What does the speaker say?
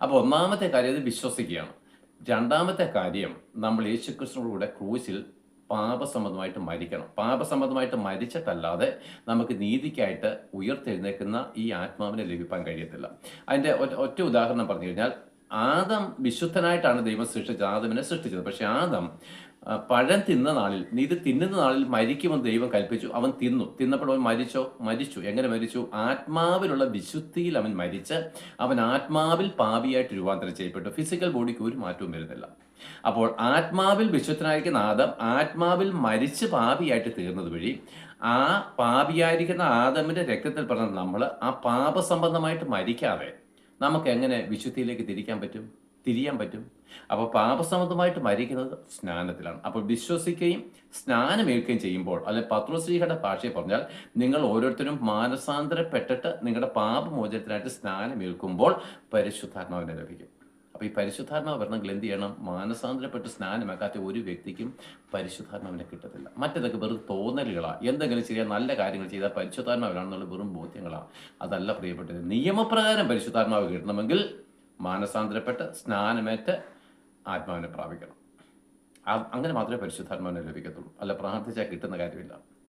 അപ്പോൾ ഒന്നാമത്തെ കാര്യം അത് വിശ്വസിക്കുകയാണ്. രണ്ടാമത്തെ കാര്യം നമ്മൾ യേശുക്രിസ്തുവിലൂടെ ക്രൂശിൽ പാപസംബന്ധമായിട്ട് മരിക്കണം. പാപസംബന്ധമായിട്ട് മരിച്ചിട്ടല്ലാതെ നമുക്ക് നീതിക്കായിട്ട് ഉയർത്തെഴുന്നേൽക്കുന്ന ഈ ആത്മാവിനെ ലഭിക്കാൻ കഴിയത്തില്ല. അതിൻ്റെ ഒറ്റ ഉദാഹരണം പറഞ്ഞു കഴിഞ്ഞാൽ, ആദം വിശുദ്ധനായിട്ടാണ് ദൈവം സൃഷ്ടിച്ചത്, ആദമിനെ സൃഷ്ടിച്ചത്. പക്ഷെ ആദം പഴം തിന്ന നാളിൽ, നീ ഇത് തിന്നുന്ന നാളിൽ മരിക്കുമെന്ന് ദൈവം കൽപ്പിച്ചു. അവൻ തിന്നു. തിന്നപ്പോൾ അവൻ മരിച്ചു. എങ്ങനെ മരിച്ചു? ആത്മാവിലുള്ള വിശുദ്ധിയിൽ അവൻ മരിച്ച് അവൻ ആത്മാവിൽ പാപിയായിട്ട് രൂപാന്തരം ചെയ്യപ്പെട്ടു. ഫിസിക്കൽ ബോഡിക്ക് ഒരു മാറ്റവും വരുന്നില്ല. അപ്പോൾ ആത്മാവിൽ വിശുദ്ധനായിരിക്കുന്ന ആദം ആത്മാവിൽ മരിച്ച് പാപിയായിട്ട് തീർന്നത് വഴി ആ പാപിയായിരിക്കുന്ന ആദമിന്റെ രക്തത്തിൽ പറഞ്ഞ നമ്മൾ ആ പാപസംബന്ധമായിട്ട് മരിക്കാതെ നമുക്ക് എങ്ങനെ വിശുദ്ധിയിലേക്ക് തിരിയാൻ പറ്റും? അപ്പോൾ പാപസംബന്ധമായിട്ട് മരിക്കുന്നത് സ്നാനത്തിലാണ്. അപ്പോൾ വിശ്വസിക്കുകയും സ്നാനമേൽക്കുകയും ചെയ്യുമ്പോൾ, അല്ലെ പത്രോസ്ലീഹയുടെ ഭാഷയിൽ പറഞ്ഞാൽ, നിങ്ങൾ ഓരോരുത്തരും മാനസാന്തരപ്പെട്ടിട്ട് നിങ്ങളുടെ പാപമോചനത്തിനായിട്ട് സ്നാനമേൽക്കുമ്പോൾ പരിശുദ്ധാത്മാവിനെ ലഭിക്കും. അപ്പോൾ ഈ പരിശുദ്ധാത്മാവ് വരണമെങ്കിൽ എന്ത് ചെയ്യണം? മാനസാന്തരപ്പെട്ട് സ്നാനമേൽക്കാത്ത ഒരു വ്യക്തിക്കും പരിശുദ്ധാത്മാവിനെ കിട്ടത്തില്ല. മറ്റേതൊക്കെ വെറും തോന്നലുകളാണ്. എന്തെങ്കിലും ചെയ്യാൻ നല്ല കാര്യങ്ങൾ ചെയ്താൽ പരിശുദ്ധാത്മാവിലാണെന്നുള്ള വെറും ബോധ്യങ്ങളാണ്. അതല്ല പ്രിയപ്പെട്ടത്. നിയമപ്രകാരം പരിശുദ്ധാത്മാവ് കിട്ടണമെങ്കിൽ മാനസാന്തരപ്പെട്ട് സ്നാനമേറ്റ് ആത്മാവിനെ പ്രാപിക്കണം. അങ്ങനെ മാത്രമേ പരിശുദ്ധാത്മാവിനെ ലഭിക്കത്തുള്ളൂ. അല്ല പ്രാർത്ഥിച്ചാൽ കിട്ടുന്ന കാര്യമില്ല.